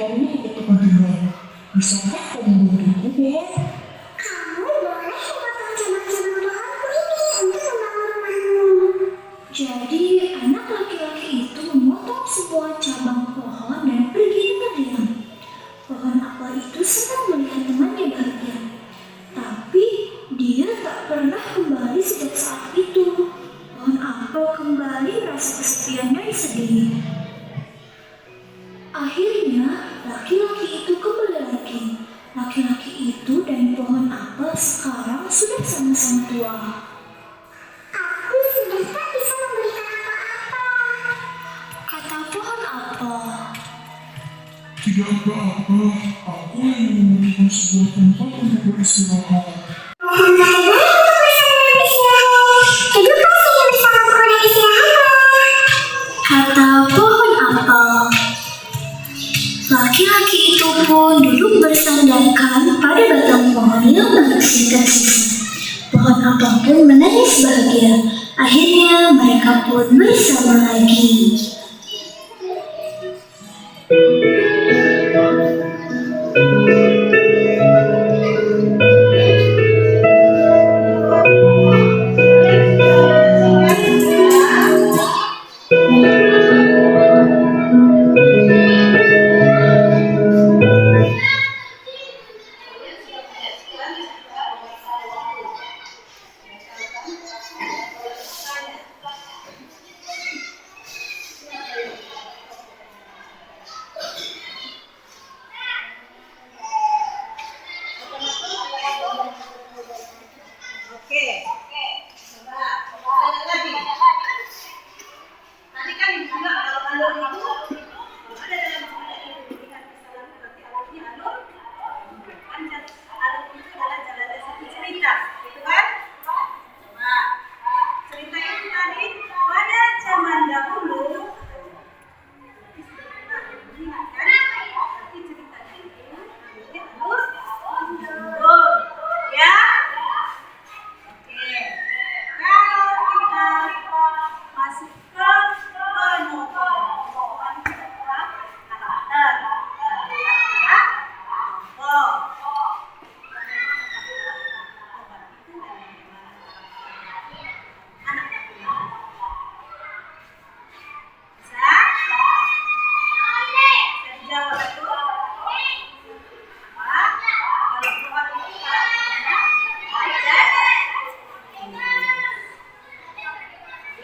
barunya itu penting. Bisakah kamu membantuku, Bos? Kamu boleh memotong cabang-cabang pohonku ini untuk membangun rumahmu. Jadi anak laki-laki itu memotong sebuah cabang pohon dan pergi dengan diam. Pohon apel itu senang melihat temannya bahagia. Tapi dia tak pernah kembali sejak saat itu. Pohon apel kembali merasa kesepian dan sedih. Akhirnya laki-laki itu kembali lagi. Laki-laki itu dan pohon apel sekarang sudah sama-sama tua. Aku sudah tak bisa memberikan apa-apa, Kata pohon apel. Tidak apa-apa, aku hanya membutuhkan sebuah tempat untuk beristirahat. Pohon tak boleh untuk bersama dan istirahat. Edukasi yang bersama pohon dan istirahat. Kata pohon apel. Laki-laki itu pun duduk bersandarkan pada batang pohon yang masih tersisa. Pohon apel pun menangis bahagia. Akhirnya mereka pun bersama lagi.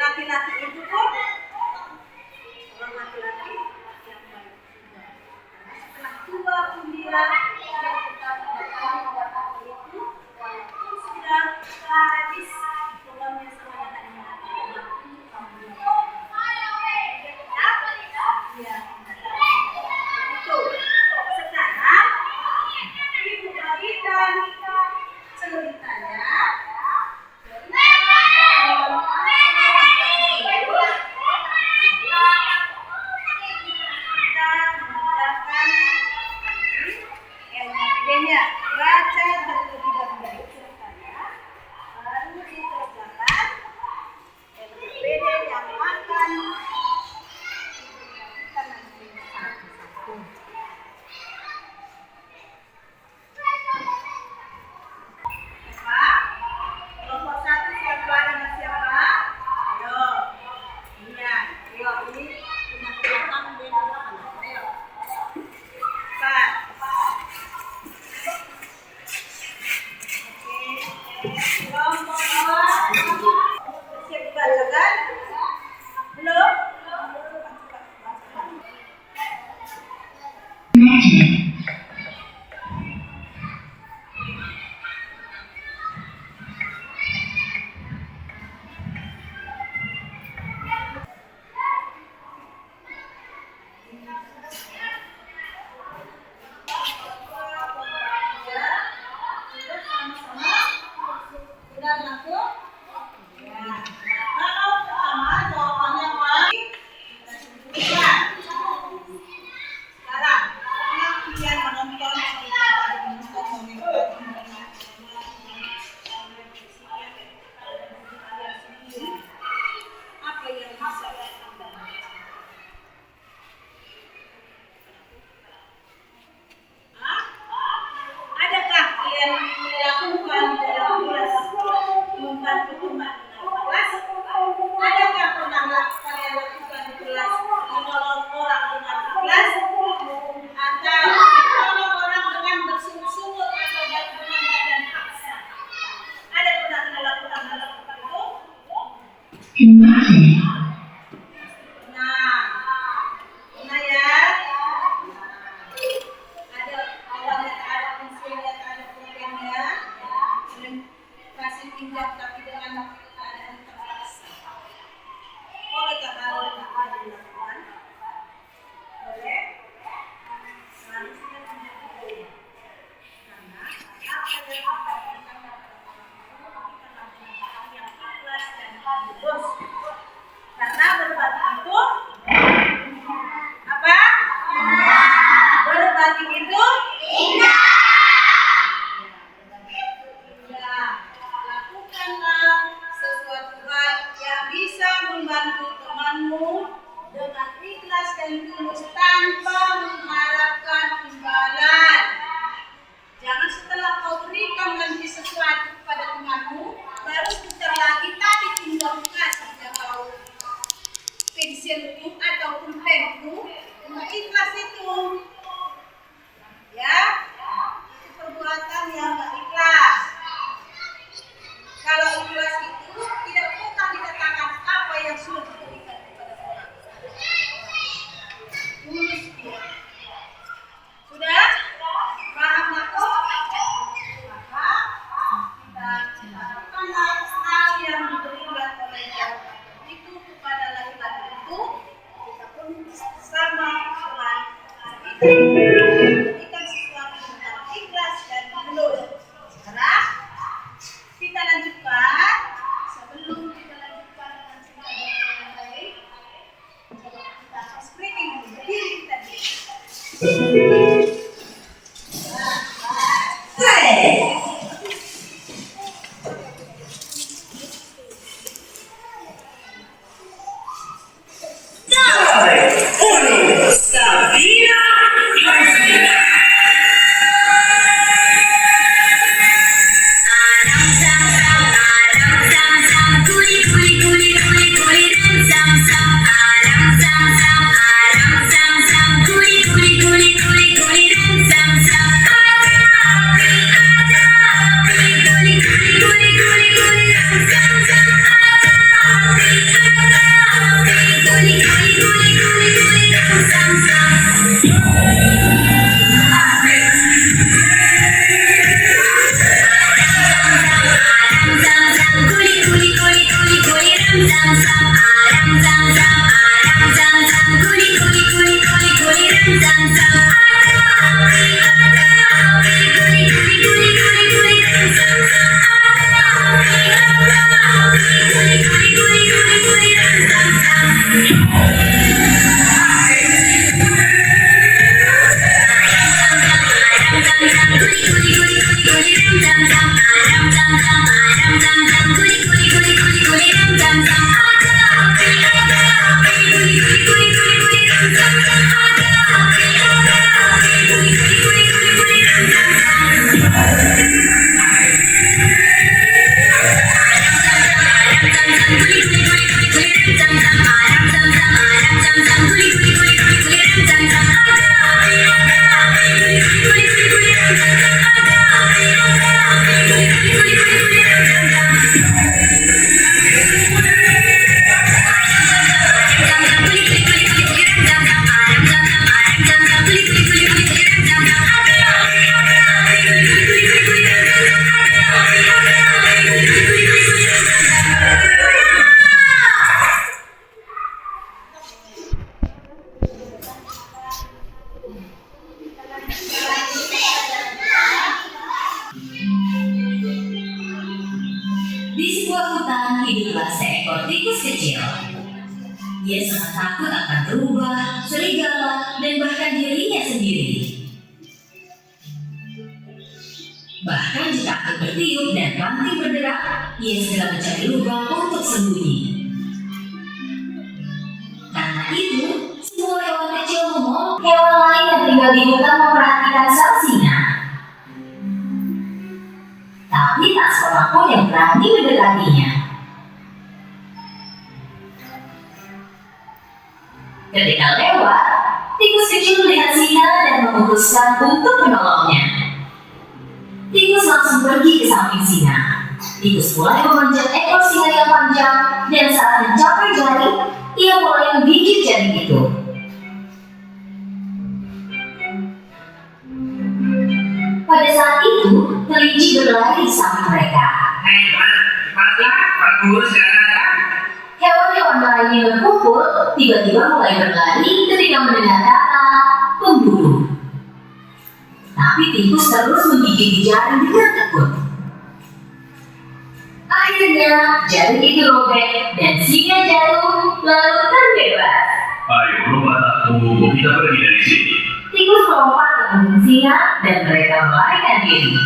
Laki-laki itu pun orang laki-laki yang baik juga. Setelah tua pun dia tetap mendatangi itu walaupun sudah habis programnya sama dengan ya, itu. Sekarang ibu bagikan ceritanya. laki itu? Indah. Ya, lakukanlah sesuatu hal yang bisa membantu temanmu dengan ikhlas dan tulus tanpa mengharapkan imbalan. Jangan setelah kau berikan nanti sesuatu kepada temanmu, baru sebentar lagi tadi tinggal kasih kau pensilmu ataupun penmu, ikhlas itu. Ya, itu perbuatan yang gak ikhlas. Kalau ikhlas itu tidak pernah dikatakan apa yang sudah diberikan kepada orang. Tulus dia. Sudah? Paham aku? Maka kita lakukanlah hal yang diberikan oleh Allah itu kepada laki-laki itu, kita pun sama dengan berikan sesuatu dengan ikhlas dan tulus. Sekarang kita lanjutkan. Sebelum kita lanjutkan dengan cerita yang lain, coba kita screening dulu. Berdiri kita dulu. Di sebuah hutan hiduplah seekor tikus kecil. Ia sangat takut akan rubah, serigala, dan bahkan dirinya sendiri. Bahkan jika akan bertiup dan ranting bergerak, ia segera mencari lubang untuk sembunyi. Karena itu, semua hewan kecil memohon hewan lain yang tinggal di hutan memperhatikan sang singa. Tapi tak seorang pun yang berani mendekatinya. Ketika lewat, tikus kecil melihat singa dan memutuskan untuk menolongnya. Tikus langsung pergi ke samping singa. Tikus mulai memanjat ekor singa yang panjang, dan saat mencapai jaring, ia mulai menggigit jaring itu. Pada saat itu, kelinci berlari di samping mereka. Hei, cepatlah, bagus sekarang. Hewan-hewan lainnya berkumpul, tiba-tiba mulai berlari ketika mendengar kata pemburu. Tapi tikus terus menggigit jaring dengan tekun. Akhirnya, jaring itu robek dan singa jatuh lalu terbebas. Ayo, lompat aku, kita pergi dari sini. Tikus melompat ke punggung singa dan mereka melarikan diri.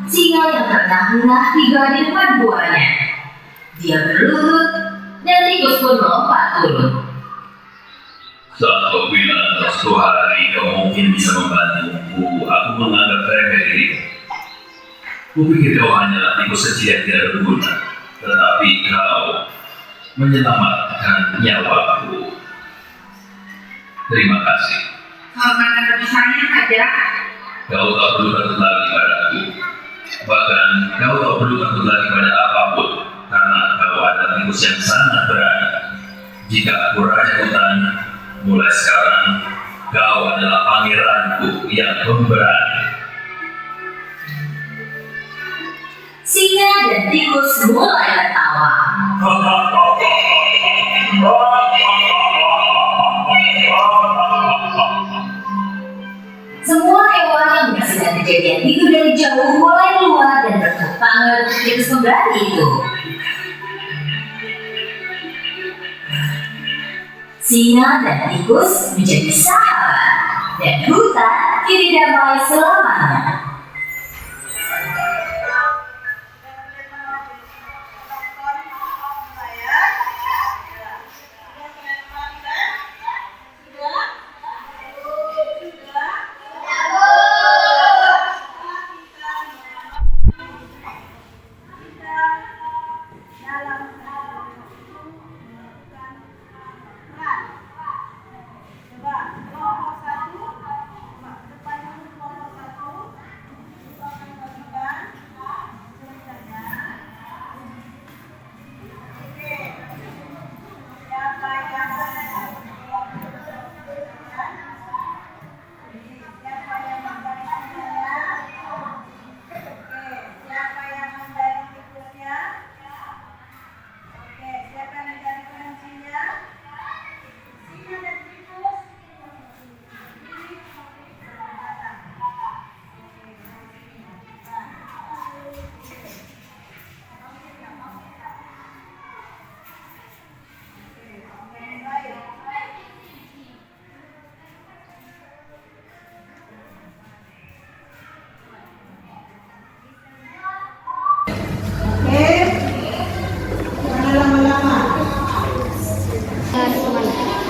Singa yang terengah-engah tiba di depan buahnya. Dia berlutut dan tikus pun melompat turun. Saat kau bilang suatu hari kau mungkin bisa membantuku, aku menganggap remeh dirimu. Kupikir kau hanyalah tikus kecil yang tidak berguna, tetapi kau menyelamatkan nyawaku. Terima kasih. Hormatan lebih sayang aja. Kau tak perlu takut lagi padaku. Bahkan kau tak perlu takut lagi pada apapun, karena kau adalah tikus yang sangat berani. Jika aku raja hutan, mulai sekarang kau adalah pangeranku yang pemberani. Singa dan tikus mulai tertawa. Semua hewan yang menyaksikan kejadian itu dari jauh mulai keluar dan bertepuk tangan untuk tikus pemberani itu. Singa dan tikus menjadi sahabat dan hutan kini damai selamanya.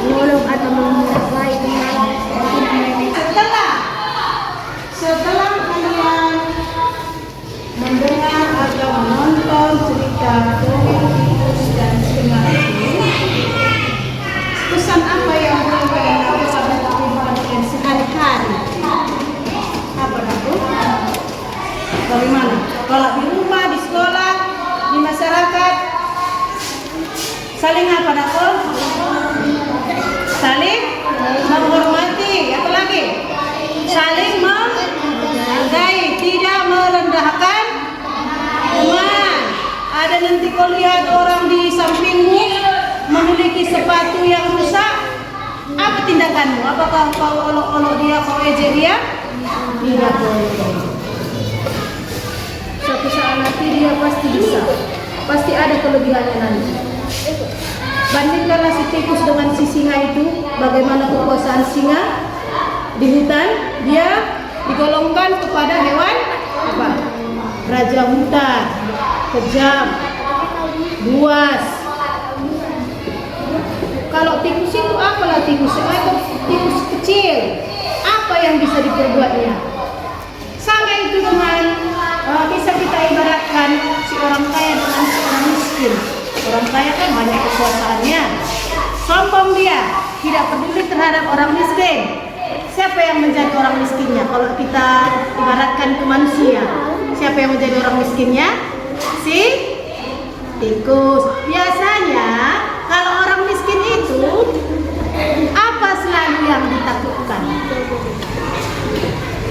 Menolong atau memulai kenalan Setelah kalian mendengar atau menonton cerita dongeng tikus dan singa ini, pesan apa yang boleh kalian dapat pada kehidupan kalian sehari-hari? Apa itu? Bagaimana? Kalau di rumah, di sekolah, di masyarakat, saling apa nakul? Saling menghormati, apa lagi? Saling menghargai, tidak merendahkan teman. Ada nanti kau lihat orang di sampingmu memiliki sepatu yang rusak, apa tindakanmu? Apakah kau olok-olok dia, kau ejek dia? Tidak boleh. Suatu saat nanti dia pasti bisa, pasti ada kelebihannya nanti. Bandingkanlah si tikus dengan si singa itu, bagaimana kekuasaan singa di hutan. Dia digolongkan kepada hewan apa? Raja hutan, kejam, buas. Kalau tikus itu apalah tikus? Tikus kecil. Apa yang bisa diperbuatnya? Sama itu dengan bisa kita ibaratkan si orang kaya dengan si orang miskin. Orang kaya kan banyak kekuasaannya, sombong dia, tidak peduli terhadap orang miskin. Siapa yang menjadi orang miskinnya? Kalau kita ibaratkan ke manusia, siapa yang menjadi orang miskinnya? Si tikus. Biasanya kalau orang miskin itu apa selalu yang ditakutkan?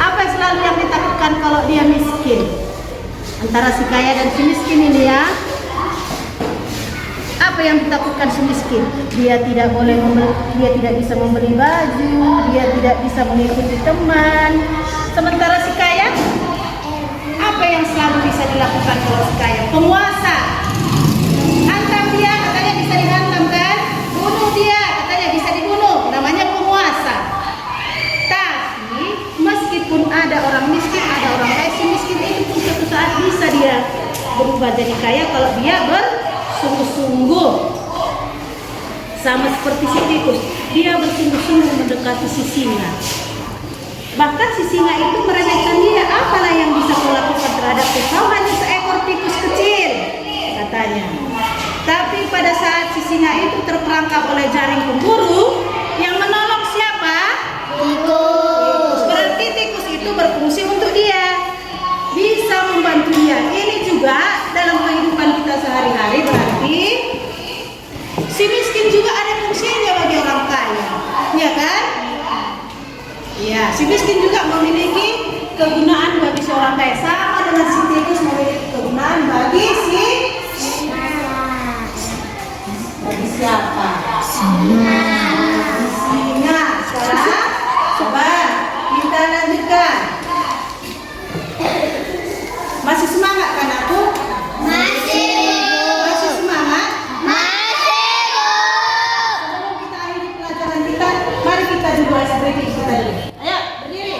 Apa selalu yang ditakutkan kalau dia miskin? Antara si kaya dan si miskin ini ya. Apa yang ditakutkan si miskin? Dia tidak boleh dia tidak bisa membeli baju, dia tidak bisa mengikuti teman. Sementara si kaya, apa yang selalu bisa dilakukan kalau si kaya? Penguasa. Hantam dia, katanya bisa dihantam kan? Bunuh dia, katanya bisa dibunuh. Namanya jadi kaya kalau dia bersungguh-sungguh. Sama seperti si tikus, dia bersungguh-sungguh mendekati si singa. Bahkan si singa itu meremehkan dia. Apalah yang bisa kau lakukan terhadapku? Kau hanya seekor tikus kecil, katanya. Tapi pada saat si singa itu terperangkap oleh jaring pemburu, yang menolong siapa? Tikus. Berarti tikus itu berfungsi untuk dia, bisa membantu dia. Ini juga dalam kehidupan kita sehari-hari. Berarti si miskin juga ada fungsinya bagi orang kaya, ya kan? Ya, si miskin juga memiliki kegunaan bagi seorang kaya, sama dengan si tikus memiliki kegunaan bagi bagi siapa? Singa. Sekarang coba kita lanjutkan. Masih semangat kan aku? Masih semangat? Sebelum kita akhiri pelajaran kita, mari kita dulu ice breaking kita dulu. Ayo, berdiri.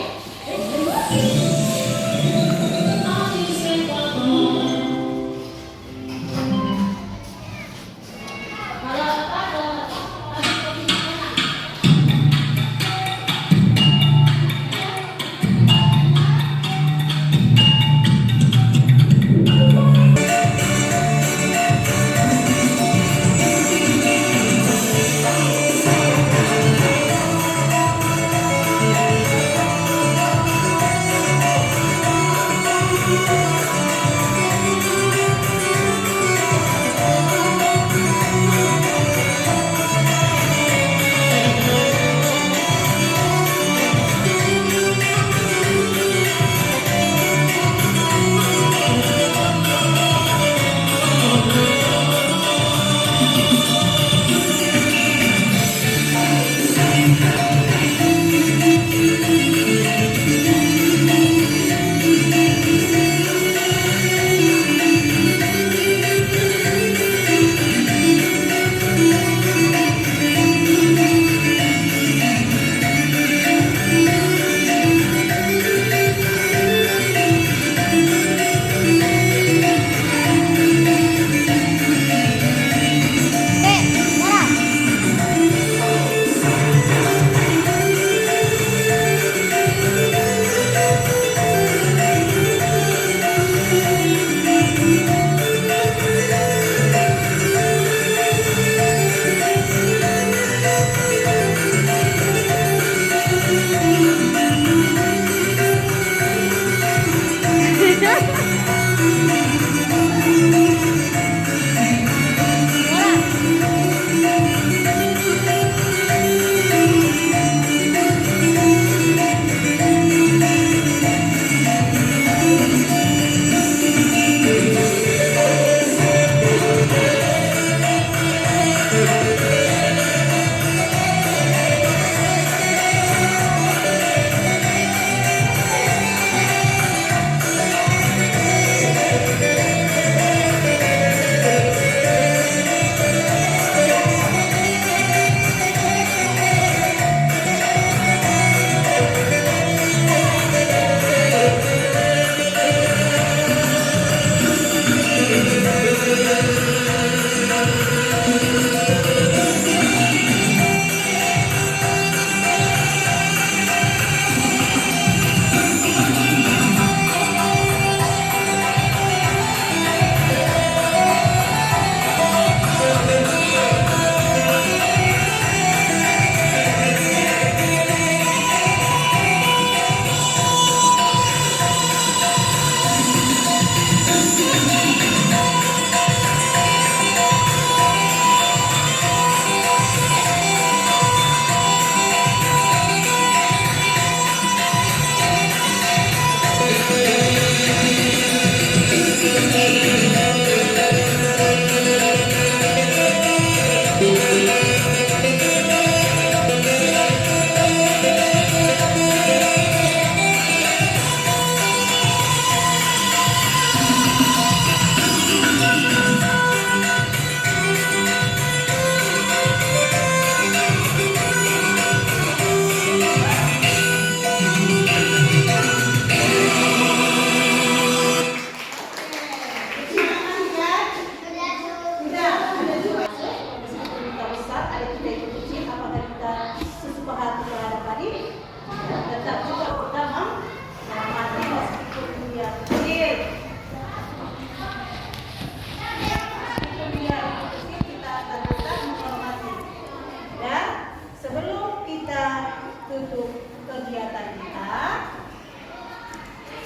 tutup kegiatan kita.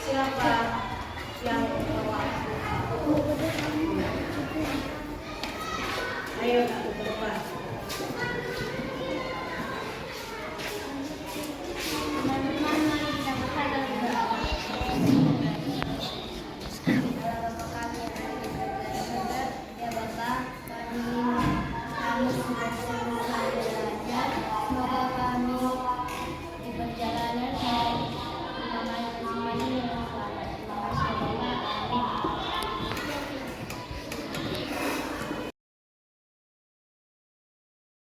Siapa yang bawa? Ayo, tutup.